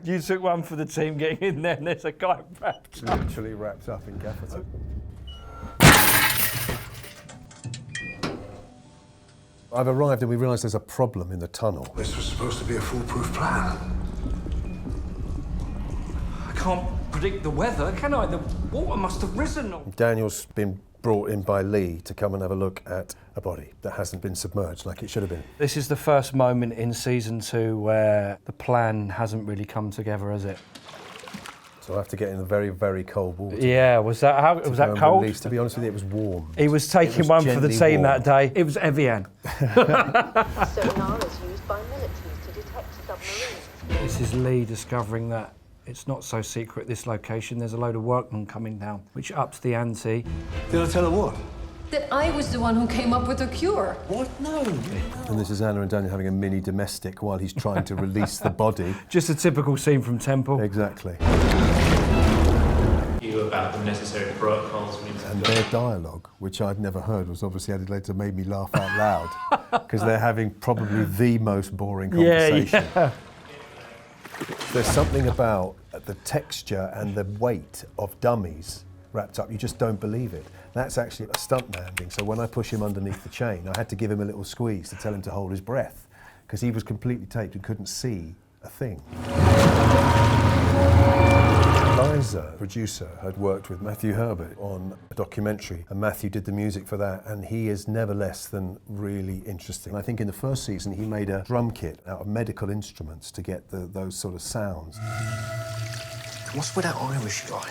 You took one for the team getting in there, and there's a guy wrapped up. Literally wrapped up in gaffer tape. I've arrived and we realise there's a problem in the tunnel. This was supposed to be a foolproof plan. I can't predict the weather, can I? The water must have risen. Daniel's been brought in by Lee to come and have a look at a body that hasn't been submerged like it should have been. This is the first moment in season 2 where the plan hasn't really come together, has it? So I have to get in the very, very cold water. Yeah, was that cold? Release. To be honest with you, it was warm. He was taking one for the team that day. It was Evian. Sonar is used by military to detect submarines. This is Lee discovering that it's not so secret, this location. There's a load of workmen coming down, which ups the ante. Did I tell her what? That I was the one who came up with the cure. What? No. And this is Anna and Daniel having a mini domestic while he's trying to release the body. Just a typical scene from Temple. Exactly. You about the necessary protocols. And their dialogue, which I'd never heard, was obviously added later, made me laugh out loud because they're having probably the most boring conversation. Yeah. There's something about the texture and the weight of dummies wrapped up. You just don't believe it. That's actually a stuntman thing. So when I push him underneath the chain, I had to give him a little squeeze to tell him to hold his breath because he was completely taped and couldn't see a thing. Liza, producer, had worked with Matthew Herbert on a documentary, and Matthew did the music for that, and he is never less than really interesting. I think in the first season he made a drum kit out of medical instruments to get those sort of sounds. What's with that Irish guy?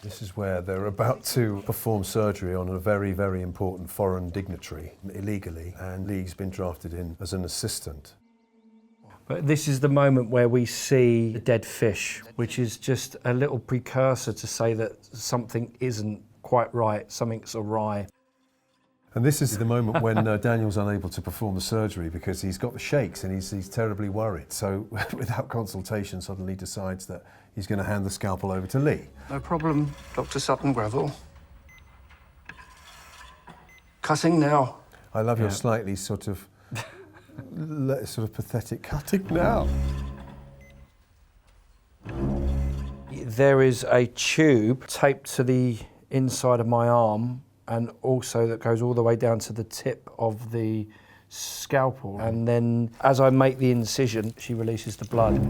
This is where they're about to perform surgery on a very, very important foreign dignitary illegally, and Lee's been drafted in as an assistant. But this is the moment where we see the dead fish, which is just a little precursor to say that something isn't quite right, something's awry. And this is the moment when Daniel's unable to perform the surgery because he's got the shakes and he's terribly worried. So without consultation, suddenly decides that he's going to hand the scalpel over to Lee. No problem, Dr. Sutton Gravel. Cutting now. I love your slightly sort of pathetic cutting now. There is a tube taped to the inside of my arm and also that goes all the way down to the tip of the scalpel. And then as I make the incision, she releases the blood.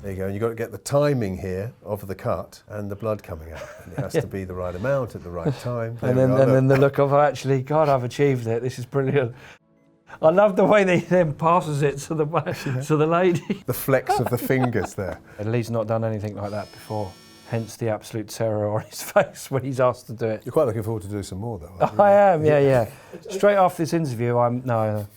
There you go. And you've got to get the timing here of the cut and the blood coming out. And it has to be the right amount at the right time. And then the look of, actually, God, I've achieved it. This is brilliant. I love the way they then passes it to the lady. The flex of the fingers there. And Lee's not done anything like that before, hence the absolute terror on his face when he's asked to do it. You're quite looking forward to do some more, though, aren't you? I am, yeah. Straight after this interview, no.